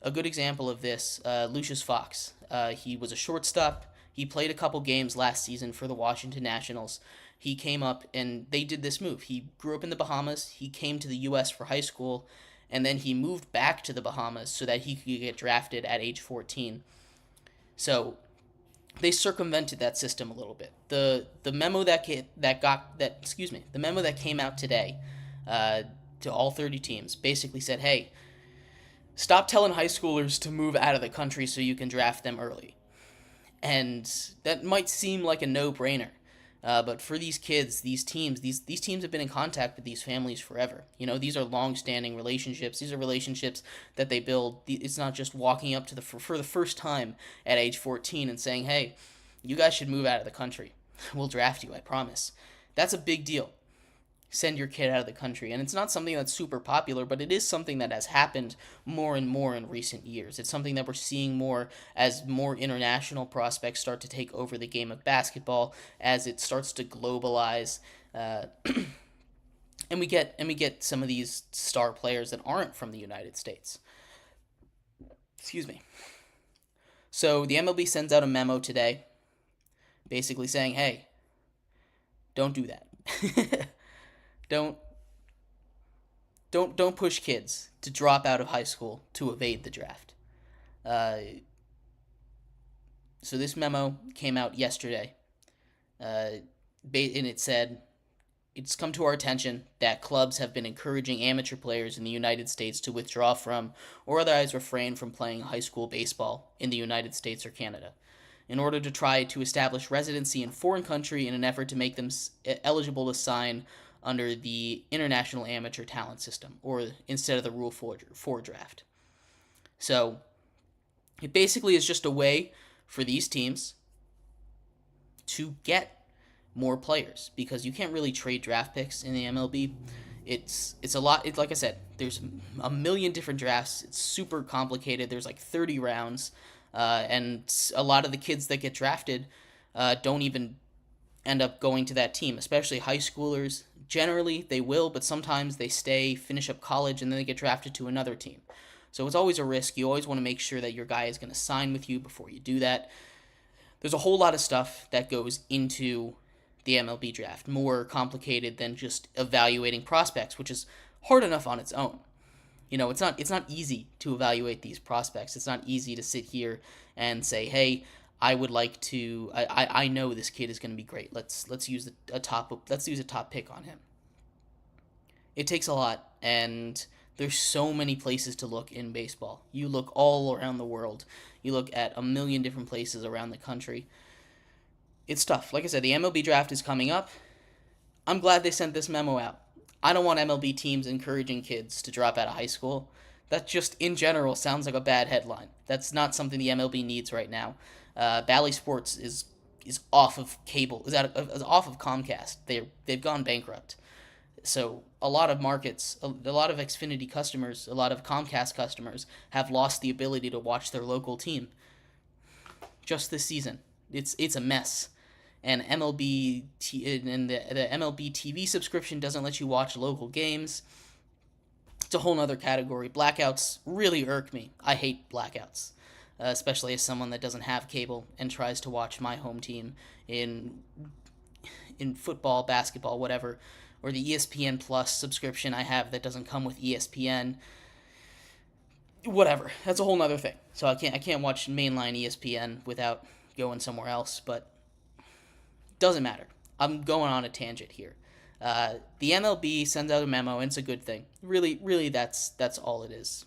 A good example of this, Lucius Fox. He was a shortstop. He played a couple games last season for the Washington Nationals. He came up and they did this move. He grew up in the Bahamas. He came to the U.S. for high school, and then he moved back to the Bahamas so that he could get drafted at age 14. So they circumvented that system a little bit. The memo the memo that came out today to all 30 teams basically said, hey, stop telling high schoolers to move out of the country so you can draft them early. And that might seem like a no-brainer. But for these kids, these teams have been in contact with these families forever. You know, these are long-standing relationships. These are relationships that they build. It's not just walking up to for the first time at age 14 and saying, hey, you guys should move out of the country. We'll draft you, I promise. That's a big deal. Send your kid out of the country. And it's not something that's super popular, but it is something that has happened more and more in recent years. It's something that we're seeing more as more international prospects start to take over the game of basketball, as it starts to globalize. And we get some of these star players that aren't from the United States. Excuse me. So the MLB sends out a memo today basically saying, hey, don't do that. Don't push kids to drop out of high school to evade the draft. So this memo came out yesterday, and it said, it's come to our attention that clubs have been encouraging amateur players in the United States to withdraw from or otherwise refrain from playing high school baseball in the United States or Canada, in order to try to establish residency in foreign country in an effort to make them eligible to sign under the International Amateur Talent System, or instead of the Rule 4 draft. So it basically is just a way for these teams to get more players, because you can't really trade draft picks in the MLB. It's a lot. Like I said, there's a million different drafts. It's super complicated. There's like 30 rounds, and a lot of the kids that get drafted don't even end up going to that team, especially high schoolers. Generally, they will, but sometimes they stay, finish up college, and then they get drafted to another team. So it's always a risk. You always want to make sure that your guy is going to sign with you before you do that. There's a whole lot of stuff that goes into the MLB draft, more complicated than just evaluating prospects, which is hard enough on its own. You know, it's not easy to evaluate these prospects. It's not easy to sit here and say, hey, I would like to. I know this kid is going to be great. Let's use a top pick on him. It takes a lot, and there's so many places to look in baseball. You look all around the world. You look at a million different places around the country. It's tough. Like I said, the MLB draft is coming up. I'm glad they sent this memo out. I don't want MLB teams encouraging kids to drop out of high school. That just, in general, sounds like a bad headline. That's not something the MLB needs right now. Bally Sports is off of cable, is off of Comcast. They've gone bankrupt. So a lot of markets, a lot of Xfinity customers, a lot of Comcast customers have lost the ability to watch their local team. Just this season, it's a mess. And the MLB TV subscription doesn't let you watch local games. It's a whole other category. Blackouts really irk me. I hate blackouts. Especially as someone that doesn't have cable and tries to watch my home team in in football, basketball, whatever, or the ESPN Plus subscription I have that doesn't come with ESPN. Whatever. That's a whole nother thing. So I can't watch mainline ESPN without going somewhere else, but doesn't matter. I'm going on a tangent here. The MLB sends out a memo, and it's a good thing. Really, that's all it is.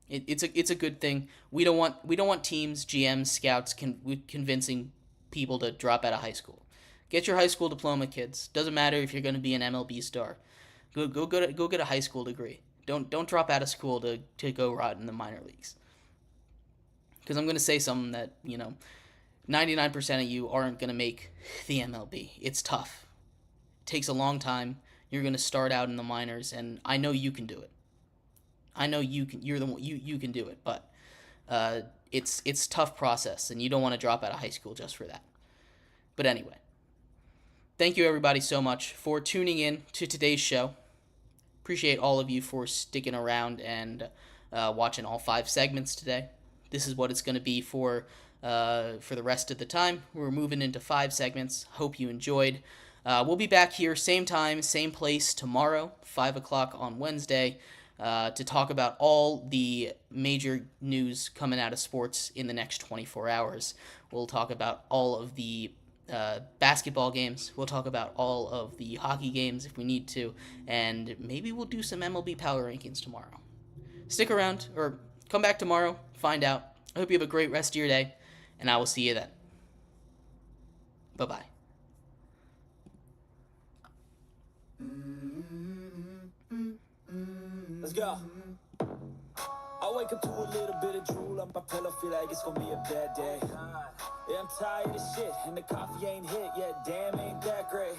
It's a good thing. We don't want teams, GMs, scouts convincing people to drop out of high school. Get your high school diploma, kids. Doesn't matter if you're going to be an MLB star. Go get a high school degree. Don't drop out of school to go rot in the minor leagues. Because I'm going to say something that 99% of you aren't going to make the MLB. It's tough. It takes a long time. You're going to start out in the minors, and I know you can do it. I know you can. You're the one. You can do it, but it's a tough process, and you don't want to drop out of high school just for that. But anyway, thank you everybody so much for tuning in to today's show. Appreciate all of you for sticking around and watching all 5 segments today. This is what it's going to be for the rest of the time. We're moving into 5 segments. Hope you enjoyed. We'll be back here same time, same place tomorrow, 5 o'clock on Wednesday, to talk about all the major news coming out of sports in the next 24 hours. We'll talk about all of the basketball games. We'll talk about all of the hockey games if we need to, and maybe we'll do some MLB power rankings tomorrow. Stick around, or come back tomorrow, find out. I hope you have a great rest of your day, and I will see you then. Bye-bye. Let's go. I wake up to a little bit of drool on my pillow, feel like it's gonna be a bad day. Yeah, I'm tired of shit, and the coffee ain't hit yet, damn, ain't that great.